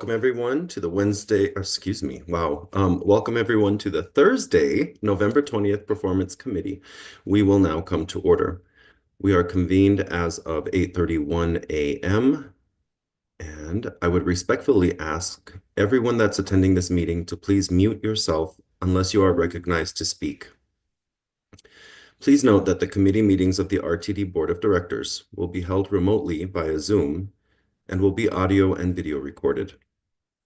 welcome everyone to the welcome everyone to the Thursday, November 20th Performance Committee. We will now come to order. We are convened as of 8:31 a.m. and I would respectfully ask everyone that's attending this meeting to please mute yourself unless you are recognized to speak. Please note that the committee meetings of the RTD Board of Directors will be held remotely via Zoom and will be audio and video recorded.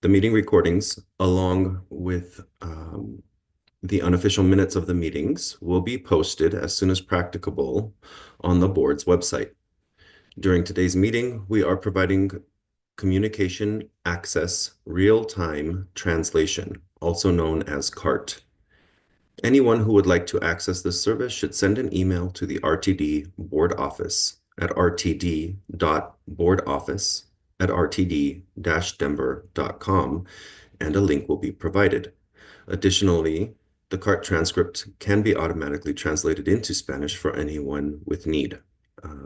The meeting recordings, along with the unofficial minutes of the meetings, will be posted as soon as practicable on the board's website. During today's meeting, we are providing communication access real-time translation, also known as CART. Anyone who would like to access this service should send an email to the RTD board office at rtd.boardoffice@rtd-denver.com, and a link will be provided. Additionally, the CART transcript can be automatically translated into Spanish for anyone with need.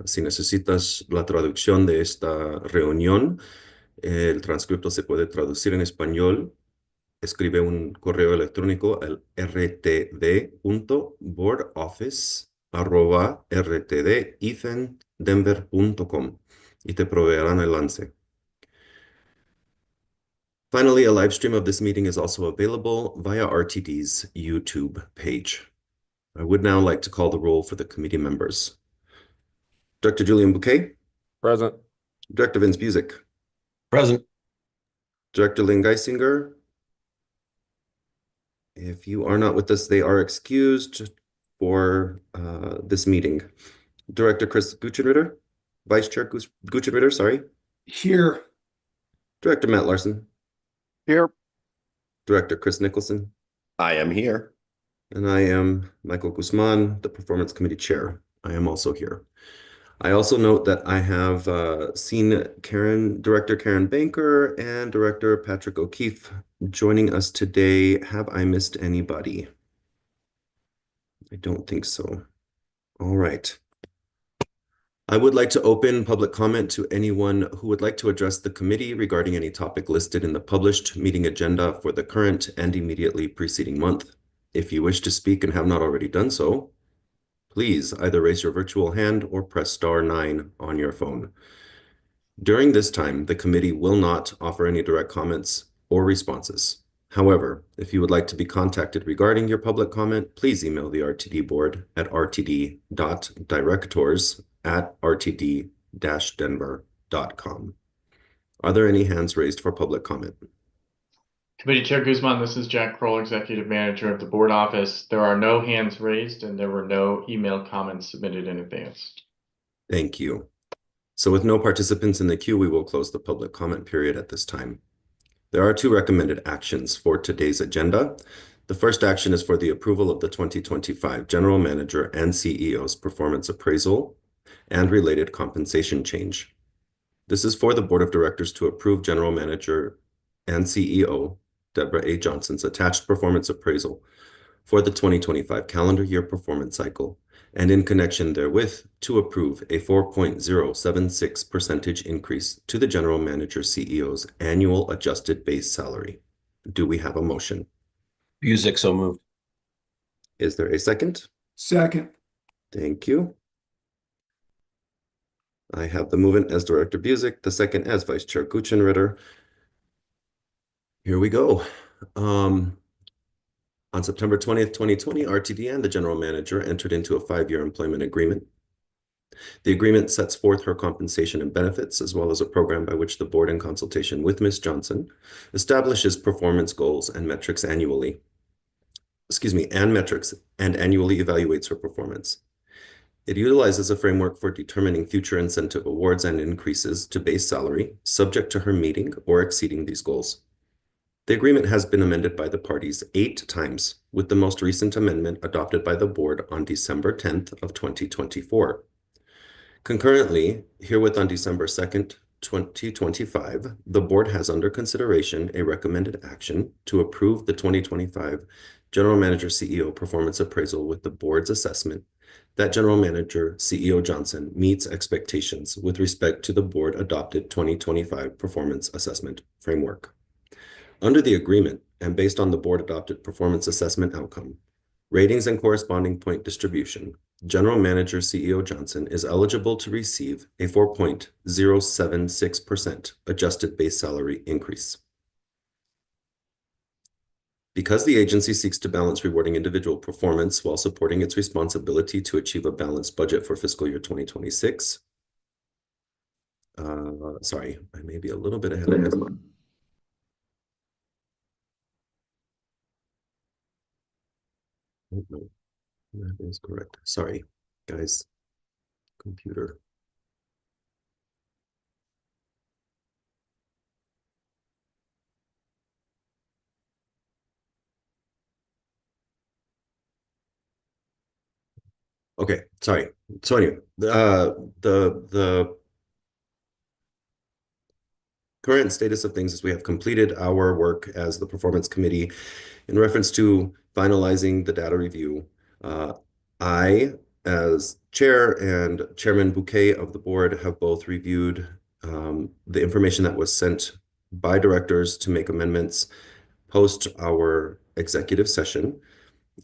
Si necesitas la traducción de esta reunión, el transcripto se puede traducir en español. Escribe un correo electrónico al rtd.boardoffice@rtd-denver.com y te proveerán el enlace. Finally, a live stream of this meeting is also available via RTD's YouTube page. I would now like to call the roll for the committee members. Director Julian Bouquet. Present. Director Vince Busick. Present. Director Lynn Geisinger. If you are not with us, they are excused for this meeting. Director Chris Guchenritter. Vice Chair Guchenritter, sorry. Here. Director Matt Larson. Here. Director Chris Nicholson. I am here. And I am Michael Guzman, the Performance Committee Chair. I am also here. I also note that I have seen Director Karen Banker and Director Patrick O'Keefe joining us today. Have I missed anybody? I don't think so. All right. I would like to open public comment to anyone who would like to address the committee regarding any topic listed in the published meeting agenda for the current and immediately preceding month. If you wish to speak and have not already done so, please either raise your virtual hand or press *9 on your phone. During this time, the committee will not offer any direct comments or responses. However, if you would like to be contacted regarding your public comment, please email the RTD board at rtd.directors@rtd-denver.com. Are there any hands raised for public comment? Committee Chair Guzman, this is Jack Kroll, Executive Manager of the Board Office. There are no hands raised and there were no email comments submitted in advance. Thank you. So with no participants in the queue, we will close the public comment period at this time. There are 2 recommended actions for today's agenda. The first action is for the approval of the 2025 General Manager and CEO's performance appraisal and related compensation change. This is for the Board of Directors to approve General Manager and CEO Deborah A. Johnson's attached performance appraisal for the 2025 calendar year performance cycle, and in connection therewith, to approve a 4.076% increase to the General Manager CEO's annual adjusted base salary. Do we have a motion? Busick, so moved. Is there a second? Second. Thank you. I have the movement as Director Busick, the second as Vice Chair Guchenritter. Here we go. On September 20th, 2020, RTD and the General Manager entered into a 5-year employment agreement. The agreement sets forth her compensation and benefits, as well as a program by which the board, in consultation with Ms. Johnson, establishes performance goals and metrics and annually evaluates her performance. It utilizes a framework for determining future incentive awards and increases to base salary, subject to her meeting or exceeding these goals. The agreement has been amended by the parties 8 times, with the most recent amendment adopted by the board on December 10th of 2024. Concurrently, herewith on December 2nd, 2025, the board has under consideration a recommended action to approve the 2025 General Manager CEO performance appraisal with the board's assessment that General Manager CEO Johnson meets expectations with respect to the board adopted 2025 performance assessment framework. Under the agreement and based on the board-adopted performance assessment outcome, ratings and corresponding point distribution, General Manager CEO Johnson is eligible to receive a 4.076% adjusted base salary increase. Because the agency seeks to balance rewarding individual performance while supporting its responsibility to achieve a balanced budget for fiscal year 2026. Sorry, I may be a little bit ahead of myself. Oh, no, that is correct. Sorry, guys. Computer. Okay, sorry. So anyway, the current status of things is we have completed our work as the performance committee in reference to finalizing the data review. I, as chair, and Chairman Bouquet of the board have both reviewed the information that was sent by directors to make amendments post our executive session,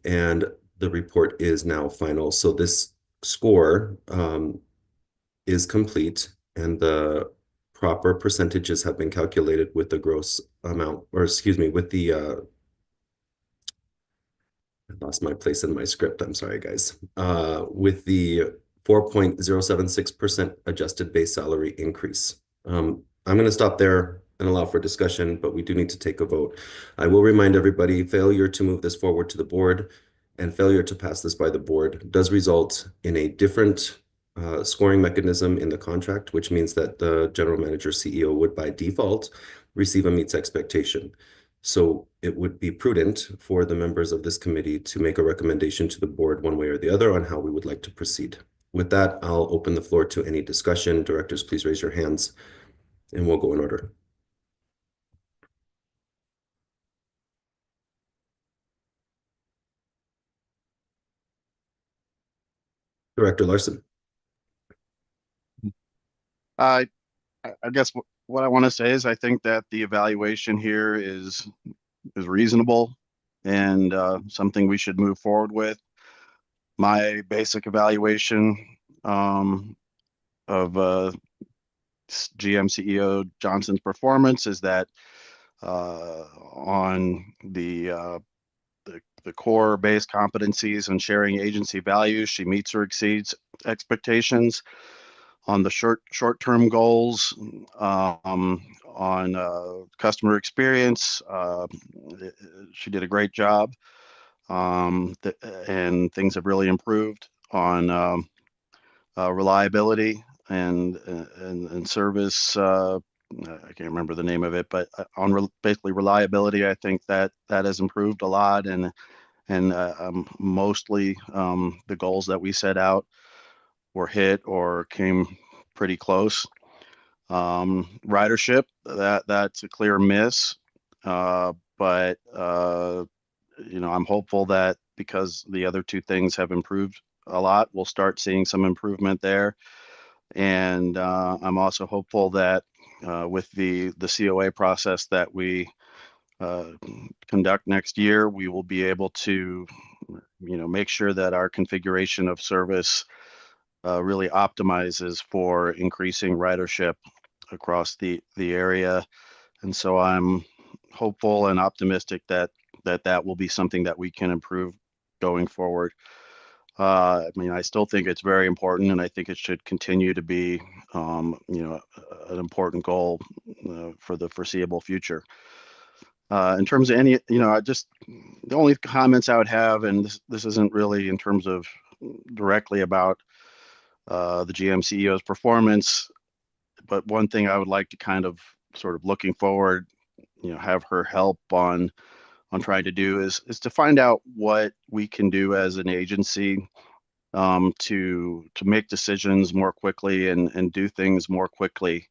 and the report is now final. So this score is complete, and the proper percentages have been calculated with the gross amount, or excuse me, with the I lost my place in my script. I'm sorry, guys. With the 4.076% adjusted base salary increase. I'm going to stop there and allow for discussion, but we do need to take a vote. I will remind everybody, failure to move this forward to the board and failure to pass this by the board does result in a different scoring mechanism in the contract, which means that the general manager CEO would by default receive a meets expectation. So it would be prudent for the members of this committee to make a recommendation to the board one way or the other on how we would like to proceed. With that, I'll open the floor to any discussion. Directors, please raise your hands and we'll go in order. Director Larson. I guess what I want to say is I think that the evaluation here is reasonable and something we should move forward with. My basic evaluation of GM CEO Johnson's performance is that on the core base competencies and sharing agency values, she meets or exceeds expectations. On the short-term goals, on customer experience, she did a great job, and things have really improved on reliability and service. I can't remember the name of it, but on basically reliability, I think that has improved a lot, and mostly the goals that we set out were hit or came pretty close. Ridership, that's a clear miss, but I'm hopeful that because the other two things have improved a lot, we'll start seeing some improvement there. And I'm also hopeful that with the COA process that we conduct next year, we will be able to make sure that our configuration of service really optimizes for increasing ridership across the area. And so I'm hopeful and optimistic that will be something that we can improve going forward. I still think it's very important, and I think it should continue to be an important goal for the foreseeable future. In terms of any, the only comments I would have, and this isn't really in terms of directly about the GM CEO's performance, but one thing I would like to kind of sort of looking forward, have her help on trying to do is to find out what we can do as an agency to make decisions more quickly and do things more quickly.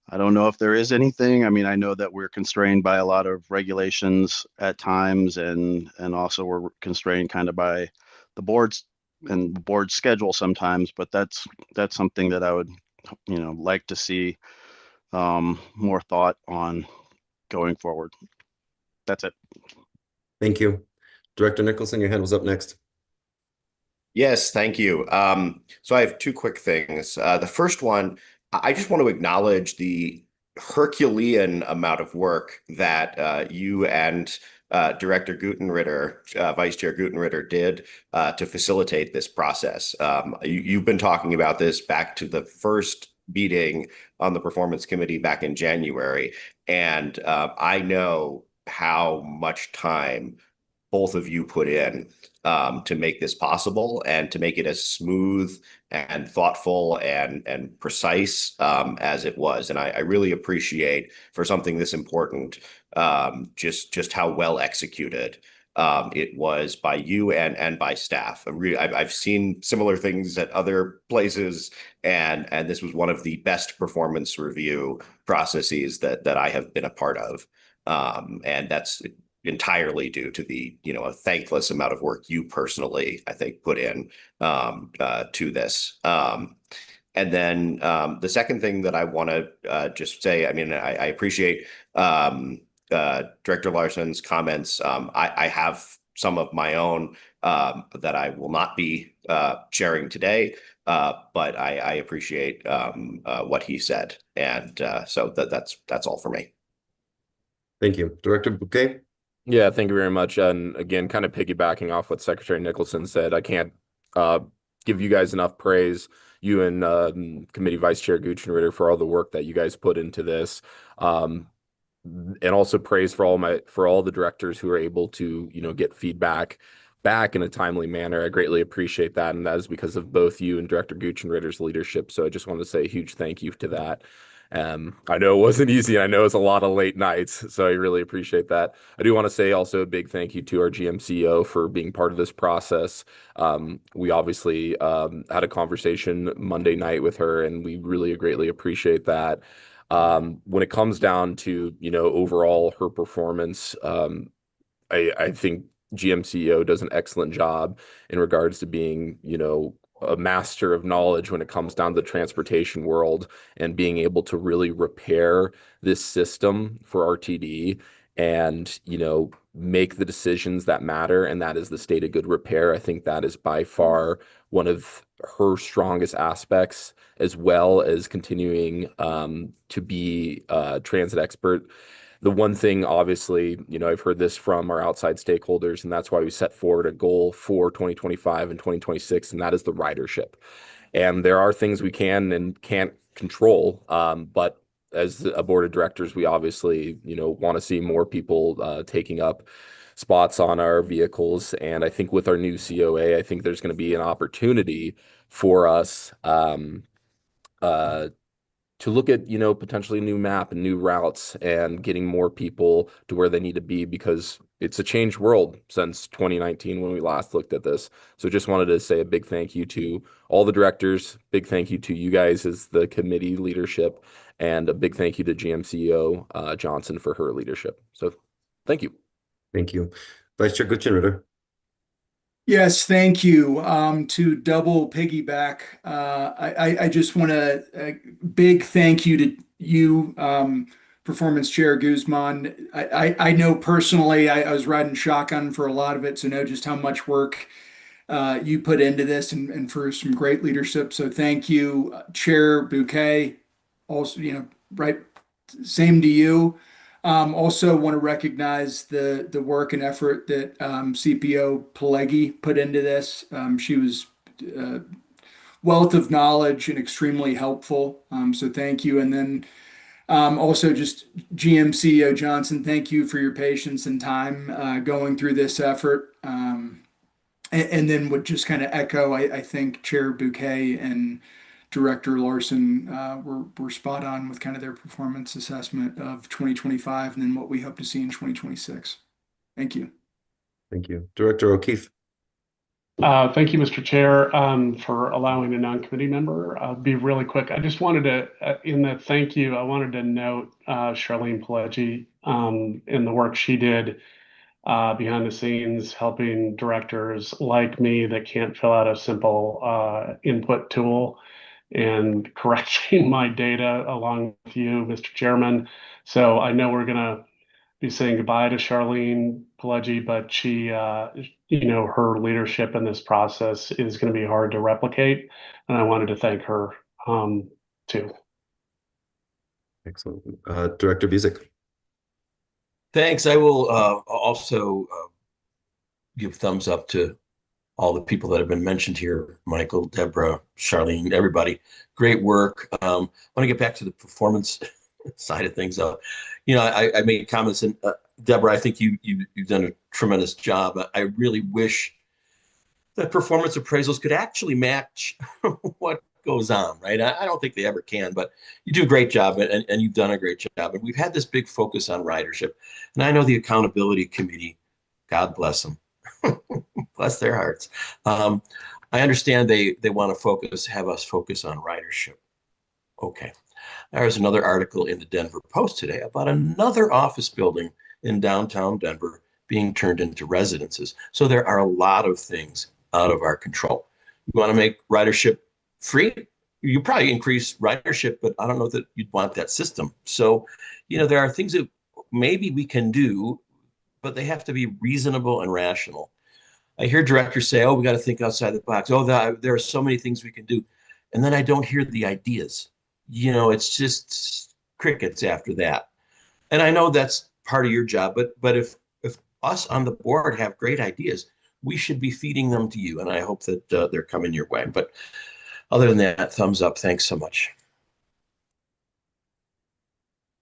I don't know if there is anything. I know that we're constrained by a lot of regulations at times, and also we're constrained kind of by the board's schedule sometimes, but that's something that I would like to see more thought on going forward. That's it. Thank you. Director Nicholson, your hand was up next. Yes, thank you. So I have two quick things. The first one, I just want to acknowledge the Herculean amount of work that you and Director Gutenritter, Vice Chair Gutenritter, did to facilitate this process. You've been talking about this back to the first meeting on the Performance Committee back in January, and I know how much time both of you put in to make this possible and to make it as smooth and thoughtful and precise as it was. And I really appreciate, for something this important, just how well executed it was by you and by staff. I've seen similar things at other places, and this was one of the best performance review processes that I have been a part of. And that's entirely due to the, a thankless amount of work you personally, I think, put in to this. And then the second thing that I want to just say, I mean, I appreciate Director Larson's comments. I have some of my own that I will not be sharing today, but I appreciate what he said. And so that's all for me. Thank you. Director Bouquet? Yeah, thank you very much. And again, kind of piggybacking off what Secretary Nicholson said, I can't give you guys enough praise, you and Committee Vice Chair Gutenritter, for all the work that you guys put into this. And also praise for all the directors who are able to, get feedback back in a timely manner. I greatly appreciate that. And that is because of both you and Director Gutenritter's leadership. So I just want to say a huge thank you to that. I know it wasn't easy. I know it was a lot of late nights, so I really appreciate that. I do want to say also a big thank you to our GMCO for being part of this process. We obviously had a conversation Monday night with her, and we really greatly appreciate that. When it comes down to, overall her performance, I think GMCO does an excellent job in regards to being, a master of knowledge when it comes down to the transportation world and being able to really repair this system for RTD and, make the decisions that matter. And that is the state of good repair. I think that is by far one of her strongest aspects, as well as continuing to be a transit expert. The one thing, obviously, I've heard this from our outside stakeholders, and that's why we set forward a goal for 2025 and 2026, and that is the ridership. And there are things we can and can't control, but as a board of directors, we obviously, want to see more people taking up spots on our vehicles. And I think with our new COA, I think there's going to be an opportunity for us to look at, potentially a new map and new routes and getting more people to where they need to be, because it's a changed world since 2019 when we last looked at this. So just wanted to say a big thank you to all the directors, big thank you to you guys as the committee leadership, and a big thank you to GMCO Johnson for her leadership. So thank you. Thank you. Vice Chair Gutenritter? Yes, thank you. To double piggyback, I just want a big thank you to you, Performance Chair Guzman. I know personally, I was riding shotgun for a lot of it, so know just how much work you put into this and for some great leadership. So thank you, Chair Bouquet. Also, right, same to you. Also want to recognize the work and effort that CPO Pelegi put into this. She was wealth of knowledge and extremely helpful. So thank you. And then also just GMCO Johnson, thank you for your patience and time going through this effort. And then would just kind of echo, I think Chair Bouquet and Director Larson were spot on with kind of their performance assessment of 2025 and then what we hope to see in 2026. Thank you. Thank you. Director O'Keefe? Thank you, Mr. Chair, for allowing a non-committee member. Be really quick. I just wanted to, in the thank you, I wanted to note Charlene Pelegi in the work she did behind the scenes, helping directors like me that can't fill out a simple input tool and correcting my data along with you, Mr. Chairman. So I know we're going to be saying goodbye to Charlene Pileggi, but she, you know, her leadership in this process is going to be hard to replicate. And I wanted to thank her too. Excellent. Director Busick. Thanks. I will also give thumbs up to all the people that have been mentioned here, Michael, Deborah, Charlene, everybody. Great work. I want to get back to the performance side of things. You know, I made comments, and Deborah, I think you've done a tremendous job. I really wish that performance appraisals could actually match what goes on, right? I don't think they ever can, but you do a great job, and you've done a great job. And we've had this big focus on ridership. And I know the accountability committee, God bless them, bless their hearts. I understand they want to have us focus on ridership. Okay. There's another article in the Denver Post today about another office building in downtown Denver being turned into residences. So there are a lot of things out of our control. You want to make ridership free? You probably increase ridership, but I don't know that you'd want that system. So, you know, there are things that maybe we can do, but they have to be reasonable and rational. I hear directors say, oh, we got to think outside the box. Oh, there are so many things we can do. And then I don't hear the ideas. You know, it's just crickets after that. And I know that's part of your job, but if us on the board have great ideas, we should be feeding them to you. And I hope that they're coming your way. But other than that, thumbs up. Thanks so much.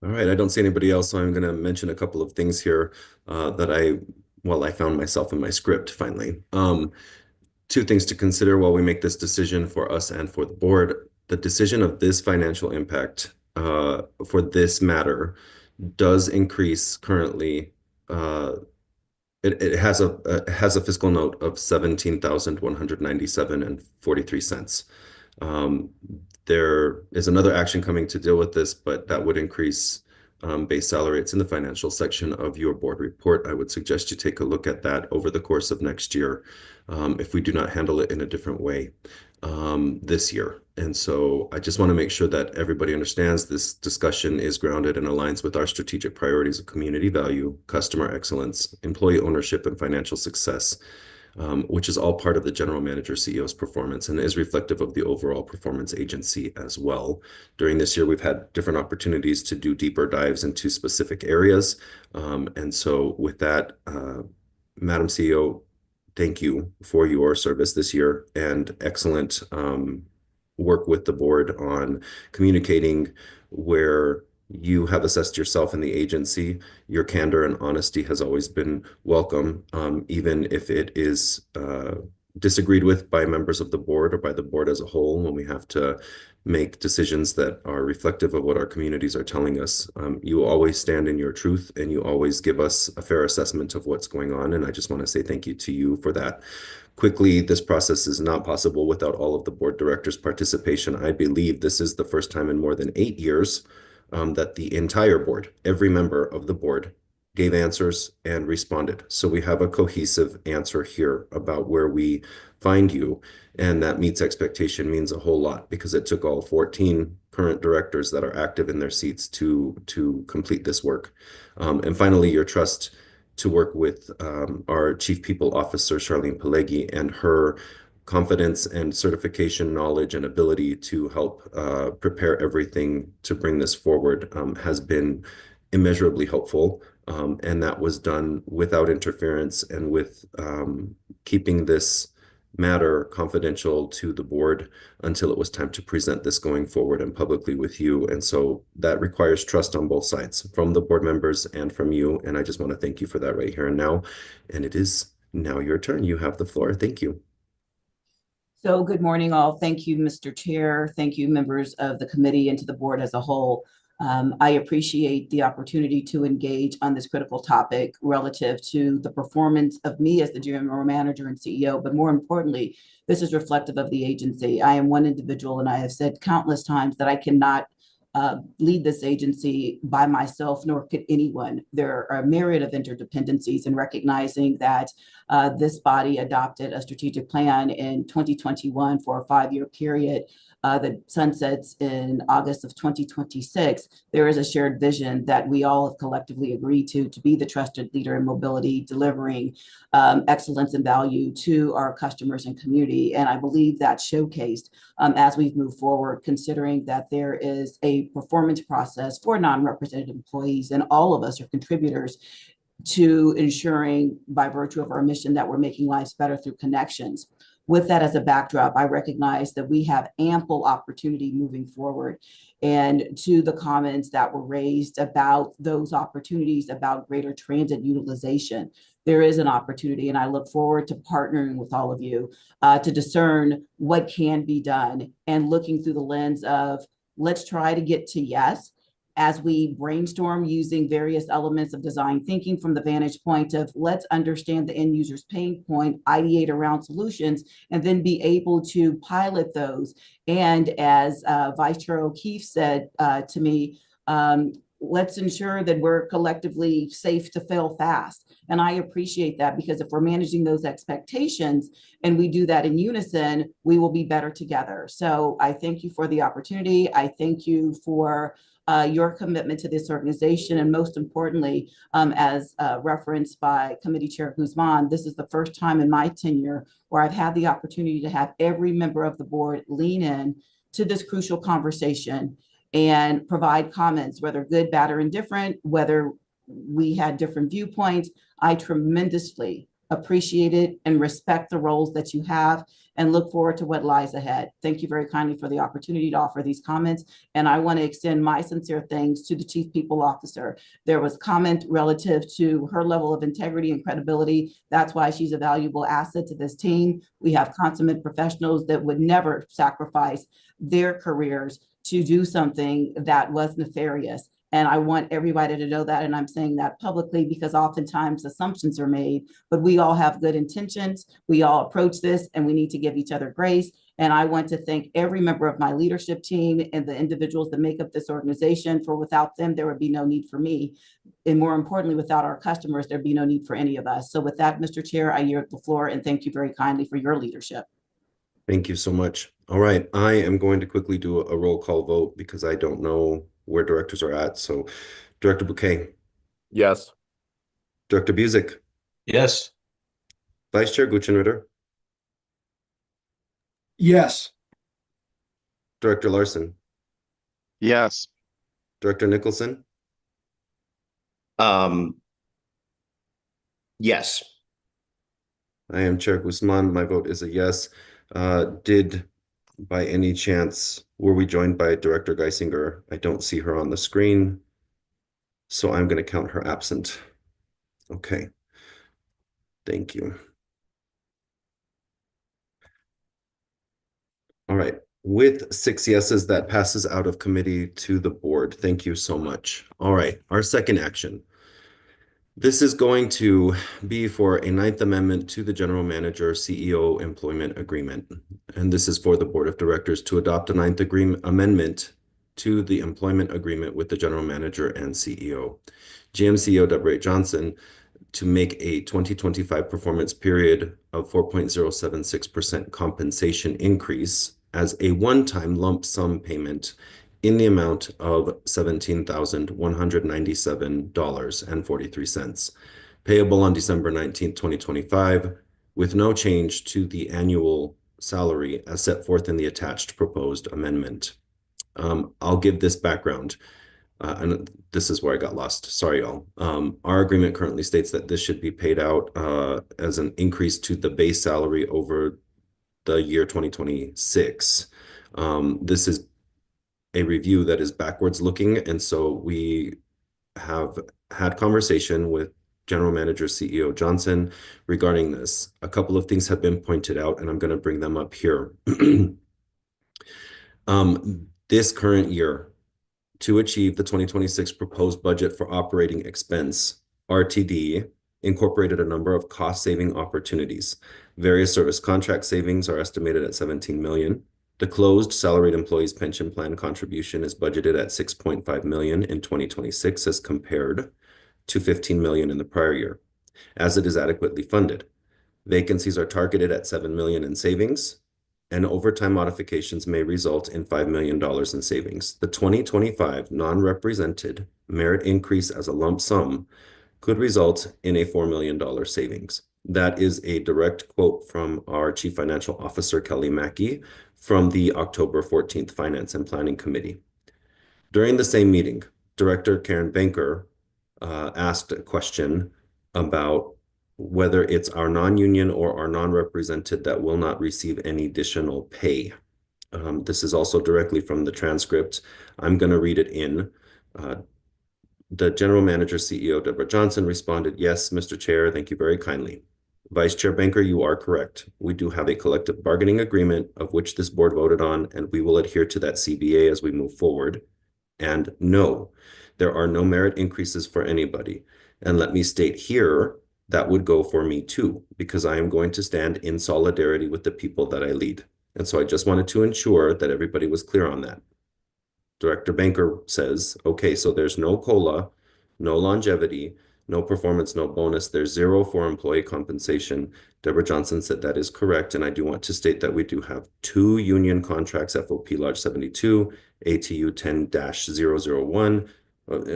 All right, I don't see anybody else, so I'm going to mention a couple of things here that I found myself in my script finally. Two things to consider while we make this decision for us and for the board. The decision of this financial impact for this matter does increase currently. It has a fiscal note of $17,197.43. There is another action coming to deal with this, but that would increase base salary. It's in the financial section of your board report. I would suggest you take a look at that over the course of next year if we do not handle it in a different way this year. And so I just want to make sure that everybody understands this discussion is grounded and aligns with our strategic priorities of community value, customer excellence, employee ownership, and financial success, which is all part of the general manager CEO's performance and is reflective of the overall performance agency as well. During this year, we've had different opportunities to do deeper dives into specific areas. And so with that, Madam CEO, thank you for your service this year and excellent work with the board on communicating where you have assessed yourself in the agency. Your candor and honesty has always been welcome, even if it is disagreed with by members of the board or by the board as a whole when we have to make decisions that are reflective of what our communities are telling us. You always stand in your truth and you always give us a fair assessment of what's going on. And I just want to say thank you to you for that. Quickly, this process is not possible without all of the board directors' participation. I believe this is the first time in more than 8 years that the entire board, every member of the board, gave answers and responded. So we have a cohesive answer here about where we find you, and that meets expectation means a whole lot because it took all 14 current directors that are active in their seats to complete this work. And finally, your trust to work with our Chief People Officer, Charlene Pileggi, and her confidence and certification knowledge and ability to help prepare everything to bring this forward has been immeasurably helpful. And that was done without interference and with keeping this matter confidential to the board until it was time to present this going forward and publicly with you. And so that requires trust on both sides, from the board members and from you. And I just want to thank you for that right here and now. And it is now your turn. You have the floor. Thank you. So good morning, all. Thank you, Mr. Chair. Thank you, members of the committee and to the board as a whole. I appreciate the opportunity to engage on this critical topic relative to the performance of me as the general manager and CEO, but more importantly, this is reflective of the agency. I am one individual, and I have said countless times that I cannot lead this agency by myself, nor could anyone. There are a myriad of interdependencies, and recognizing that this body adopted a strategic plan in 2021 for a 5-year period that sunsets in August of 2026, there is a shared vision that we all have collectively agreed to be the trusted leader in mobility, delivering excellence and value to our customers and community. And I believe that showcased as we've moved forward, considering that there is a performance process for non-represented employees, and all of us are contributors to ensuring, by virtue of our mission, that we're making lives better through connections. With that as a backdrop, I recognize that we have ample opportunity moving forward. And to the comments that were raised about those opportunities, about greater transit utilization, there is an opportunity, and I look forward to partnering with all of you to discern what can be done, and looking through the lens of, let's try to get to yes, as we brainstorm using various elements of design thinking from the vantage point of, let's understand the end user's pain point, ideate around solutions, and then be able to pilot those. And as Vice Chair O'Keefe said to me, let's ensure that we're collectively safe to fail fast. And I appreciate that, because if we're managing those expectations and we do that in unison, we will be better together. So I thank you for the opportunity. I thank you for your commitment to this organization. And most importantly, as referenced by Committee Chair Guzman, this is the first time in my tenure where I've had the opportunity to have every member of the board lean in to this crucial conversation and provide comments, whether good, bad, or indifferent, whether we had different viewpoints. I tremendously appreciate it and respect the roles that you have, and look forward to what lies ahead. Thank you very kindly for the opportunity to offer these comments. And I want to extend my sincere thanks to the Chief People Officer. There was comment relative to her level of integrity and credibility. That's why she's a valuable asset to this team. We have consummate professionals that would never sacrifice their careers to do something that was nefarious. And I want everybody to know that, and I'm saying that publicly because oftentimes assumptions are made, but we all have good intentions. We all approach this, and we need to give each other grace. And I want to thank every member of my leadership team and the individuals that make up this organization, for without them, there would be no need for me. And more importantly, without our customers, there'd be no need for any of us. So with that, Mr. Chair, I yield the floor, and thank you very kindly for your leadership. Thank you so much. All right, I am going to quickly do a roll call vote because I don't know where directors are at. So Director Bouquet. Yes. Director Busick. Yes. Vice Chair Guchenritter. Yes. Director Larson. Yes. Director Nicholson. Yes. I am Chair Guzman. My vote is a yes. By any chance, were we joined by Director Geisinger? I don't see her on the screen, so I'm going to count her absent. Okay. Thank you. All right. With 6 yeses, that passes out of committee to the board. Thank you so much. All right. Our second action. This is going to be for a 9th amendment to the General Manager CEO Employment Agreement. And this is for the Board of Directors to adopt a 9th amendment to the employment agreement with the General Manager and CEO. GM CEO Deborah Johnson to make a 2025 performance period of 4.076% compensation increase as a one-time lump sum payment in the amount of $17,197.43, payable on December 19th, 2025, with no change to the annual salary as set forth in the attached proposed amendment. I'll give this background, and this is where I got lost. Sorry, y'all. Our agreement currently states that this should be paid out as an increase to the base salary over the year 2026. This is a review that is backwards looking, and so we have had conversation with General Manager CEO Johnson regarding this. A couple of things have been pointed out, and I'm going to bring them up here. This current year, to achieve the 2026 proposed budget for operating expense, RTD incorporated a number of cost-saving opportunities. Various service contract savings are estimated at $17 million. The closed salaried employees pension plan contribution is budgeted at 6.5 million in 2026 as compared to 15 million in the prior year, as it is adequately funded. Vacancies are targeted at 7 million in savings, and overtime modifications may result in $5 million in savings. The 2025 non-represented merit increase as a lump sum could result in a $4 million savings. That is a direct quote from our Chief Financial Officer, Kelly Mackey, from the October 14th Finance and Planning Committee. During the same meeting, Director Karen Banker asked a question about whether it's our non-union or our non-represented that will not receive any additional pay. This is also directly from the transcript. I'm going to read it in. The General Manager, CEO Deborah Johnson responded, "Yes, Mr. Chair, thank you very kindly. Vice Chair Banker, you are correct. We do have a collective bargaining agreement of which this board voted on, and we will adhere to that CBA as we move forward. And no, there are no merit increases for anybody. And let me state here, that would go for me too, because I am going to stand in solidarity with the people that I lead." And so I just wanted to ensure that everybody was clear on that. Director Banker says, okay, so there's no COLA, no longevity, no performance, no bonus. There's zero for employee compensation. Deborah Johnson said that is correct. And I do want to state that we do have 2 union contracts, FOP Lodge 72, ATU 10-001,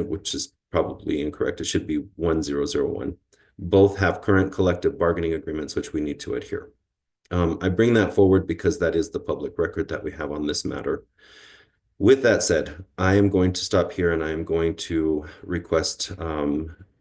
which is probably incorrect. It should be 1001. Both have current collective bargaining agreements, which we need to adhere. I bring that forward because that is the public record that we have on this matter. With that said, I am going to stop here and I am going to request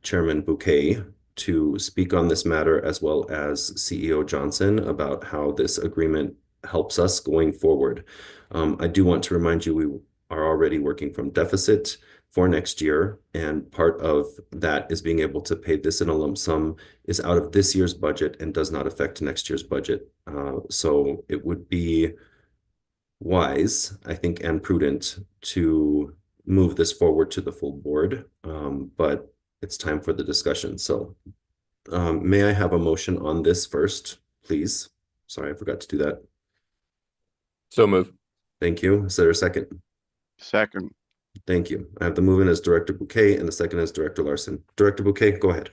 Chairman Bouquet to speak on this matter, as well as CEO Johnson, about how this agreement helps us going forward. I do want to remind you, we are already working from deficit for next year, and part of that is being able to pay this in a lump sum is out of this year's budget and does not affect next year's budget. So it would be wise, I think, and prudent to move this forward to the full board, but it's time for the discussion. So may I have a motion on this first, please? Sorry, I forgot to do that. So move. Thank you. Is there a second? Second. Thank you. I have the movement as Director Bouquet and the second as Director Larson. Director Bouquet, go ahead.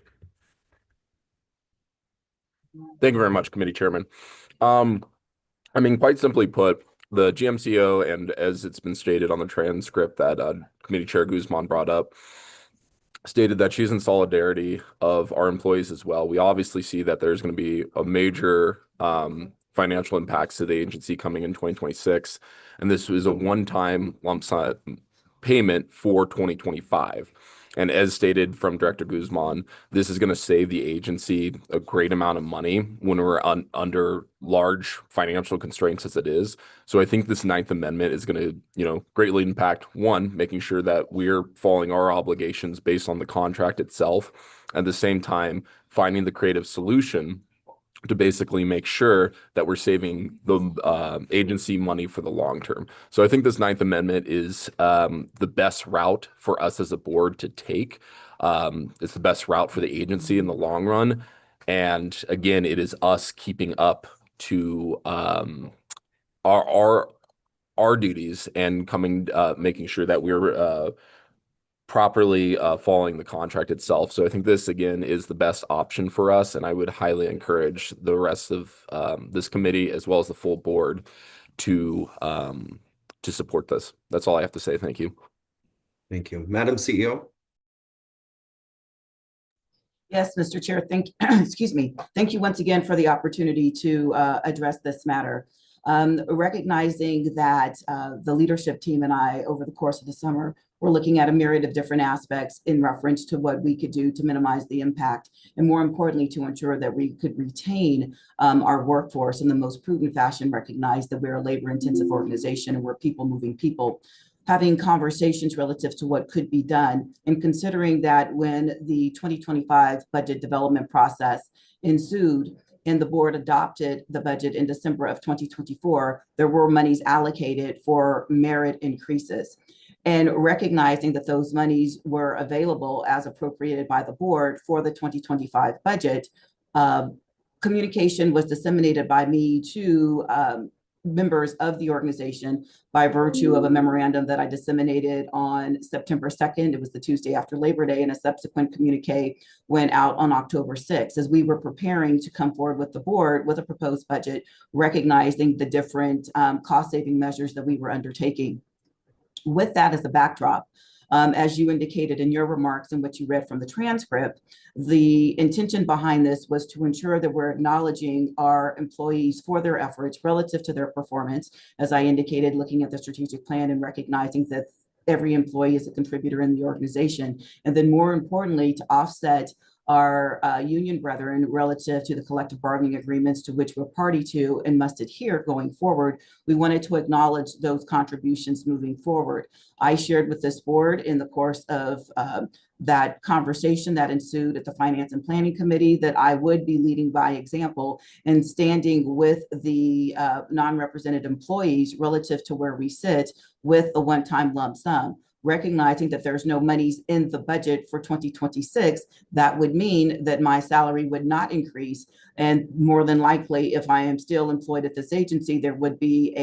Thank you very much, Committee Chairman. I mean, quite simply put, the GMCO, and as it's been stated on the transcript that Committee Chair Guzman brought up, stated that she's in solidarity of our employees as well. We obviously see that there's going to be a major financial impacts to the agency coming in 2026, and this was a one-time lump sum payment for 2025. And as stated from Director Guzman, this is going to save the agency a great amount of money when we're under large financial constraints as it is. So I think this 9th Amendment is going to, greatly impact, one, making sure that we're following our obligations based on the contract itself. At the same time, finding the creative solution to basically make sure that we're saving the agency money for the long term. So I think this 9th Amendment is the best route for us as a board to take. It's the best route for the agency in the long run. And again, it is us keeping up to our duties and making sure that we're properly following the contract itself. So I think this, again, is the best option for us, and I would highly encourage the rest of this committee, as well as the full board, to support this. That's all I have to say. Thank you. Thank you. Madam CEO? Yes, Mr. Chair, excuse me. Thank you once again for the opportunity to address this matter. Recognizing that the leadership team and I, over the course of the summer, we're looking at a myriad of different aspects in reference to what we could do to minimize the impact, and more importantly, to ensure that we could retain our workforce in the most prudent fashion, recognize that we're a labor-intensive organization and we're people-moving people. Having conversations relative to what could be done, and considering that when the 2025 budget development process ensued, and the board adopted the budget in December of 2024, there were monies allocated for merit increases. And recognizing that those monies were available as appropriated by the board for the 2025 budget, communication was disseminated by me to members of the organization by virtue of a memorandum that I disseminated on September 2nd. It was the Tuesday after Labor Day, and a subsequent communique went out on October 6th as we were preparing to come forward with the board with a proposed budget, recognizing the different cost-saving measures that we were undertaking. With that as a backdrop, as you indicated in your remarks and what you read from the transcript, the intention behind this was to ensure that we're acknowledging our employees for their efforts relative to their performance, as I indicated, looking at the strategic plan and recognizing that every employee is a contributor in the organization. And then more importantly, to offset our union brethren relative to the collective bargaining agreements to which we're party to and must adhere going forward. We wanted to acknowledge those contributions moving forward. I shared with this board in the course of that conversation that ensued at the Finance and Planning Committee that I would be leading by example and standing with the non-represented employees relative to where we sit with the one-time lump sum. Recognizing that there's no monies in the budget for 2026, that would mean that my salary would not increase. And more than likely, if I am still employed at this agency, there would be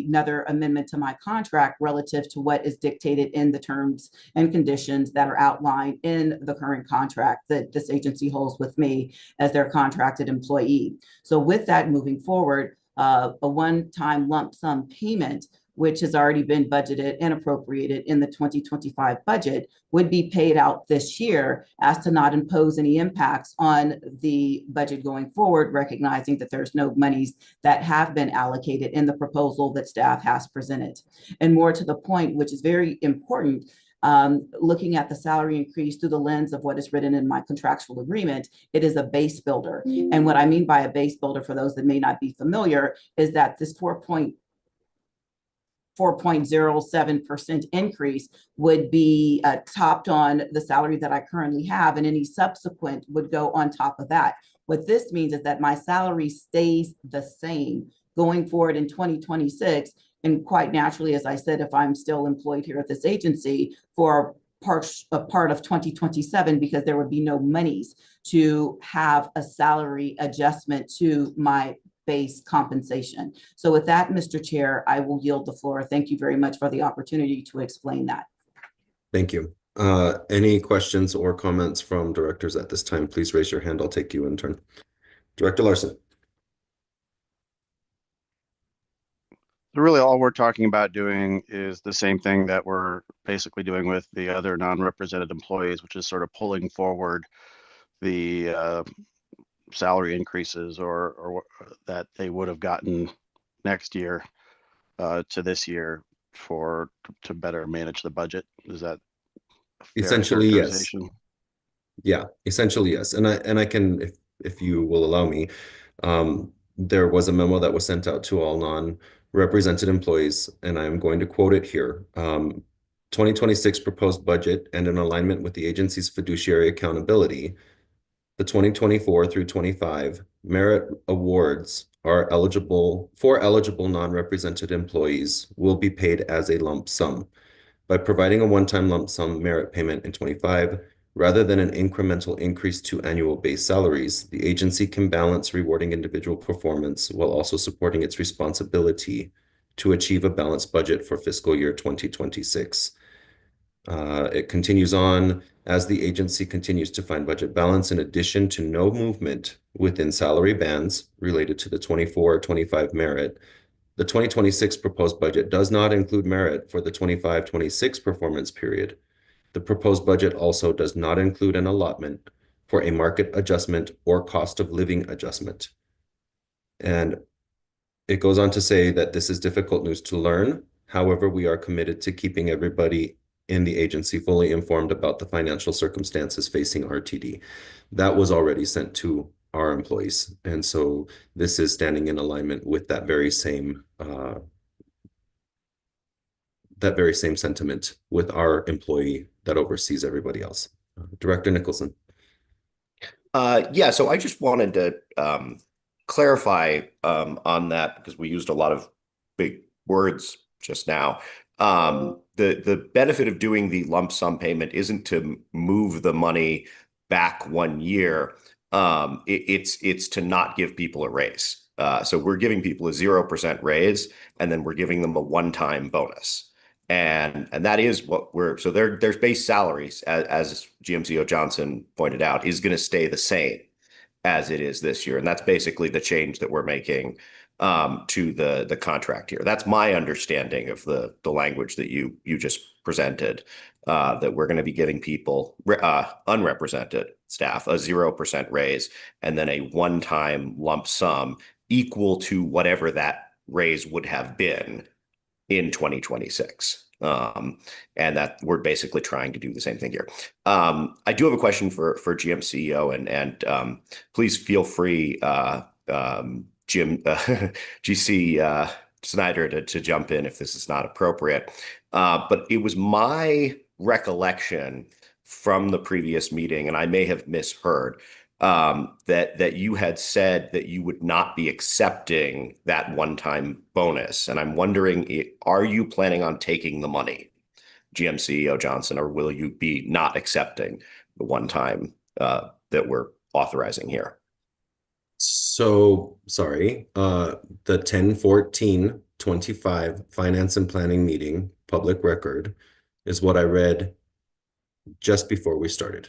another amendment to my contract relative to what is dictated in the terms and conditions that are outlined in the current contract that this agency holds with me as their contracted employee. So with that moving forward, a one-time lump sum payment, which has already been budgeted and appropriated in the 2025 budget, would be paid out this year as to not impose any impacts on the budget going forward, recognizing that there's no monies that have been allocated in the proposal that staff has presented. And more to the point, which is very important, looking at the salary increase through the lens of what is written in my contractual agreement, it is a base builder. And what I mean by a base builder, for those that may not be familiar, is that this 4.07% increase would be topped on the salary that I currently have, and any subsequent would go on top of that. What this means is that my salary stays the same going forward in 2026. And quite naturally, as I said, if I'm still employed here at this agency for a part of 2027, because there would be no monies to have a salary adjustment to my base compensation. So with that, Mr. Chair, I will yield the floor. Thank you very much for the opportunity to explain that. Thank you. Any questions or comments from directors at this time? Please raise your hand. I'll take you in turn. Director Larson. Really, all we're talking about doing is the same thing that we're basically doing with the other non-represented employees, which is sort of pulling forward the salary increases or that they would have gotten next year to this year to better manage the budget. Is that a fair essentially yes? characterization? Yeah, essentially yes. And I can, if you will allow me, there was a memo that was sent out to all non-represented employees, and I'm going to quote it here. 2026 proposed budget, and in alignment with the agency's fiduciary accountability, the 2024 through 25 merit awards are eligible non-represented employees will be paid as a lump sum. By providing a one-time lump sum merit payment in 25, rather than an incremental increase to annual base salaries, the agency can balance rewarding individual performance while also supporting its responsibility to achieve a balanced budget for fiscal year 2026. It continues on, as the agency continues to find budget balance in addition to no movement within salary bands related to the 24-25 merit. The 2026 proposed budget does not include merit for the 25-26 performance period. The proposed budget also does not include an allotment for a market adjustment or cost of living adjustment. And it goes on to say that this is difficult news to learn. However, we are committed to keeping everybody in the agency fully informed about the financial circumstances facing RTD. That was already sent to our employees. And so this is standing in alignment with that very same sentiment with our employee that oversees everybody else. Director Nicholson. Yeah, so I just wanted to clarify on that, because we used a lot of big words just now. The benefit of doing the lump sum payment isn't to move the money back 1 year. It's to not give people a raise. So we're giving people a 0% raise, and then we're giving them a one-time bonus. And that is what so their base salaries, as GMCO Johnson pointed out, is going to stay the same as it is this year. And that's basically the change that we're making to the contract here. That's my understanding of the language that you just presented, that we're going to be giving people, unrepresented staff, a 0% raise, and then a one-time lump sum equal to whatever that raise would have been in 2026. And that we're basically trying to do the same thing here. I do have a question for GMCEO, and please feel free, GC Snyder, to jump in if this is not appropriate. But it was my recollection from the previous meeting, and I may have misheard, that you had said that you would not be accepting that one-time bonus. And I'm wondering, are you planning on taking the money, GMCEO Johnson, or will you be not accepting the one-time that we're authorizing here? So, sorry, the 10/14/25 Finance and Planning meeting, public record, is what I read just before we started.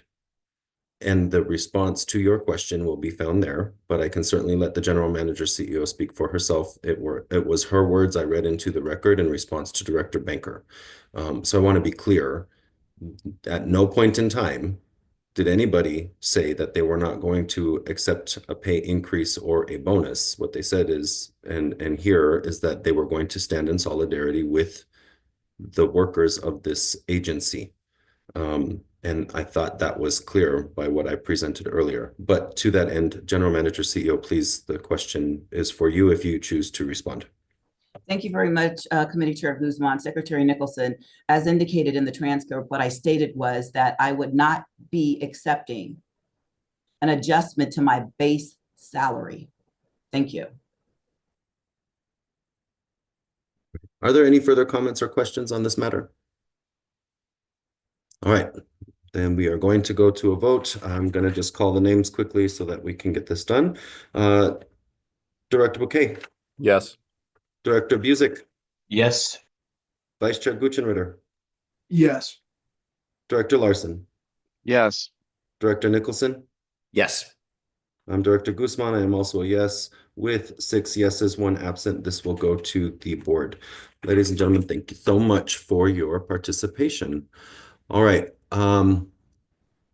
And the response to your question will be found there, but I can certainly let the general manager CEO speak for herself. It was her words I read into the record in response to Director Banker. So I want to be clear, at no point in time did anybody say that they were not going to accept a pay increase or a bonus. What they said is, and here is that they were going to stand in solidarity with the workers of this agency. And I thought that was clear by what I presented earlier. But to that end, General Manager CEO, please, the question is for you if you choose to respond. Thank you very much, Committee Chair Guzman. Secretary Nicholson, as indicated in the transcript, what I stated was that I would not be accepting an adjustment to my base salary. Thank you. Are there any further comments or questions on this matter? All right, then we are going to go to a vote. I'm going to just call the names quickly so that we can get this done. Director Bouquet. Yes. Director Busick. Yes. Vice Chair Guchenritter. Yes. Director Larson. Yes. Director Nicholson. Yes. I'm Director Guzman. I am also a yes. With 6 yeses, 1 absent, this will go to the board. Ladies and gentlemen, thank you so much for your participation. All right.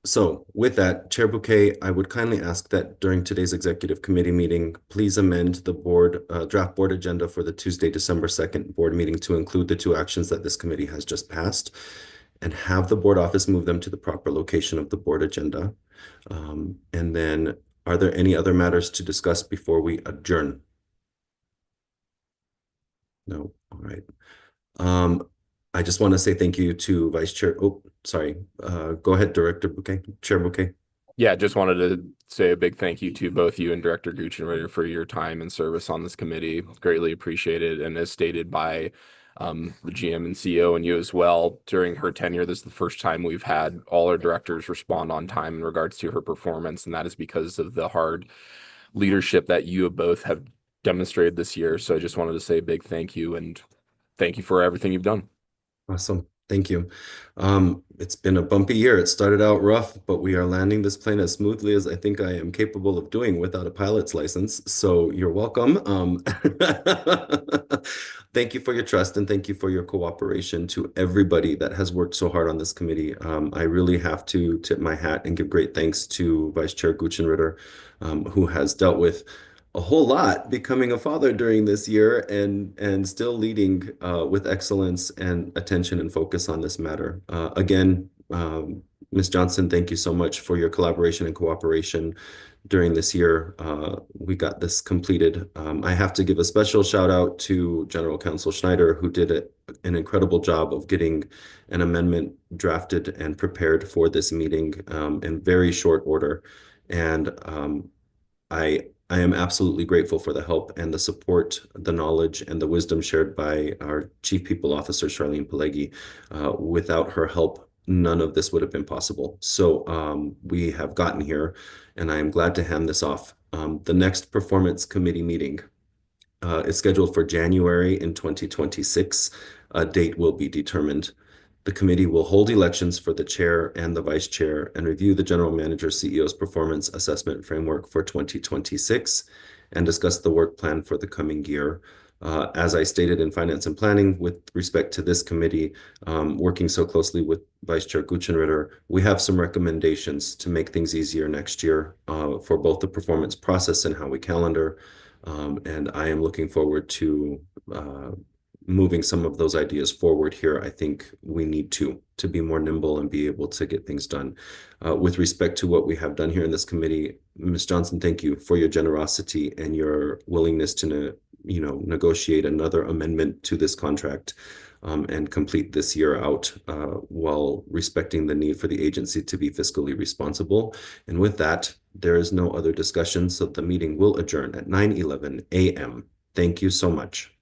So with that, Chair Bouquet, I would kindly ask that during today's executive committee meeting, please amend the board draft board agenda for the Tuesday, December 2nd board meeting to include the 2 actions that this committee has just passed, and have the board office move them to the proper location of the board agenda. And then, are there any other matters to discuss before we adjourn? No. All right. I just want to say thank you to Vice Chair. Oh, sorry. Go ahead, Director Bouquet. Chair Bouquet. Yeah, just wanted to say a big thank you to both you and Director Guchenritter for your time and service on this committee. Greatly appreciated. And as stated by the GM and CEO and you as well, during her tenure, this is the first time we've had all our directors respond on time in regards to her performance. And that is because of the hard leadership that you both have demonstrated this year. So I just wanted to say a big thank you, and thank you for everything you've done. Awesome. Thank you. It's been a bumpy year. It started out rough, but we are landing this plane as smoothly as I think I am capable of doing without a pilot's license. So you're welcome. Thank you for your trust, and thank you for your cooperation to everybody that has worked so hard on this committee. I really have to tip my hat and give great thanks to Vice Chair Guchenritter, who has dealt with a whole lot becoming a father during this year, and still leading with excellence and attention and focus on this matter. Again, Ms. Johnson, thank you so much for your collaboration and cooperation during this year. We got this completed. I have to give a special shout out to General Counsel Schneider, who did an incredible job of getting an amendment drafted and prepared for this meeting in very short order. And I am absolutely grateful for the help and the support, the knowledge, and the wisdom shared by our Chief People Officer, Charlene Pelleggi. Without her help, none of this would have been possible. So we have gotten here, and I am glad to hand this off The next Performance Committee meeting is scheduled for January in 2026. A date will be determined. The committee will hold elections for the chair and the vice chair and review the general manager CEO's performance assessment framework for 2026 and discuss the work plan for the coming year. As I stated in Finance and Planning, with respect to this committee, working so closely with Vice Chair Guchenritter, we have some recommendations to make things easier next year for both the performance process and how we calendar. And I am looking forward to moving some of those ideas forward here. I think we need to be more nimble and be able to get things done. With respect to what we have done here in this committee, Ms. Johnson, thank you for your generosity and your willingness to negotiate another amendment to this contract and complete this year out while respecting the need for the agency to be fiscally responsible. And with that, there is no other discussion, so the meeting will adjourn at 9:11 a.m. Thank you so much.